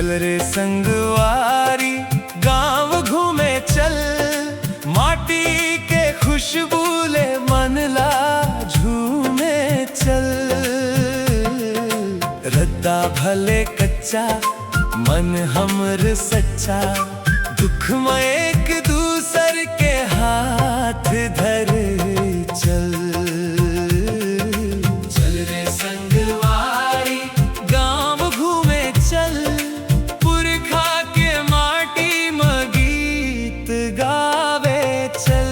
चल रे संगवारी गांव घूमे चल, माटी के खुशबू ले मन ला झूमे चल। रद्दा भले कच्चा मन हमर सच्चा, दुख में एक दूसर के हाथ धर चल। चल रे संगवारी गांव घूमे चल, पुरखा के माटी में गीत गावे चल।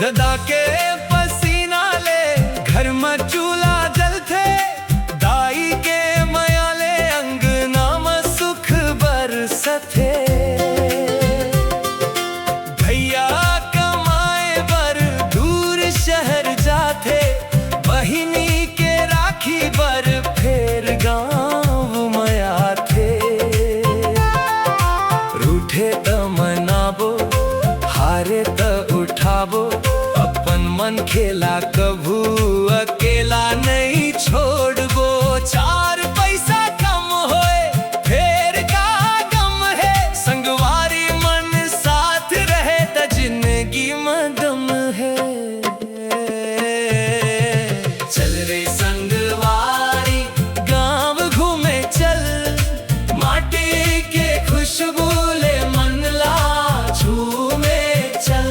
ददा के पसीना ले घर में चूल्हा जलते, दाई के माया ले अंगना में सुख बरसते। भैया कमाए बर दूर शहर जाते, बहिनी के राखी बर फेर गाँव में आते। रूठे त मनाबो हारे त उठाबो, अपन मन खेला कभू अकेला नहीं छोड़बो। चार पैसा कम होए फेर का गम है, संगवारी मन साथ रहे त जिंदगी में दम है। चल रे संगवारी गांव घूमे चल, माटी के खुशबू ले मन ला झूमे चल।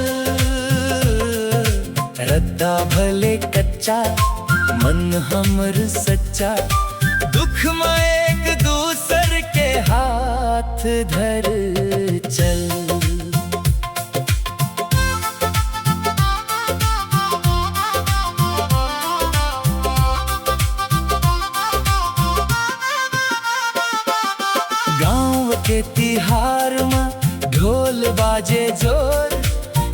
रद्दा भले कच्चा मन हमर सच्चा, दुख में एक दूसर के हाथ धर चल। गांव के तिहार में ढोल बाजे जोर,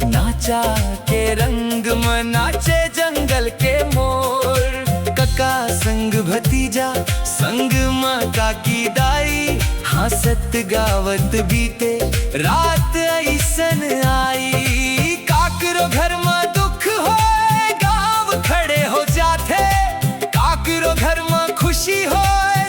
नाचा के रंग में नाचे जंगल के मोर। कका संग भतीजा संग माँ काकी दाई, हंसत गावत बीते रात ऐसन आई। काकरो घर में दुख हो गाँव खड़े हो जाते, काकरो घर में खुशी हो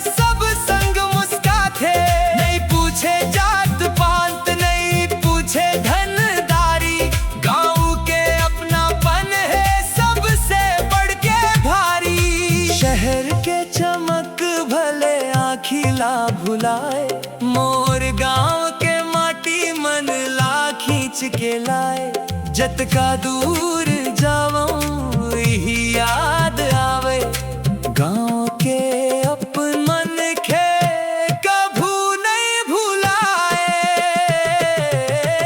सब संग मुस्काते। नहीं पूछे जात पात नहीं पूछे धनदारी, गाँव के अपनापन है सबसे बढ़ के भारी। शहर के चमक भले आँखिला भुलाए, मोर गाँव के माटी मन ला खींच के लाए। जतका दूर जाऊं यही याद आवे, गाँव के अपन मन के कभू नहीं भुलाए।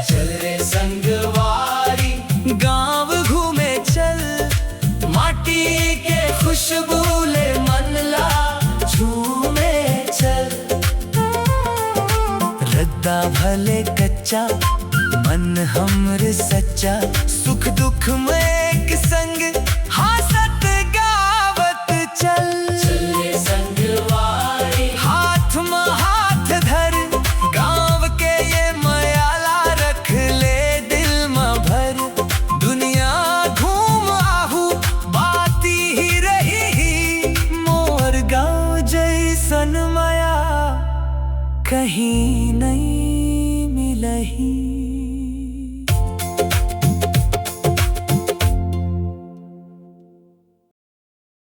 चल रे संगवारी गाँव घूमे चल, माटी के खुशबू ले मन ला झूमे चल। रद्दा भले कच्चा मन हमर सच्चा, सुख दुख में एक संग हंसत गावत चल। चल रे संगवारी हाथ में हाथ धर, गाँव के ये मयाला रख ले दिल में भर। दुनिया घूम आहू बाती ही रही, मोर गाँव जैसन माया कहीं नहीं।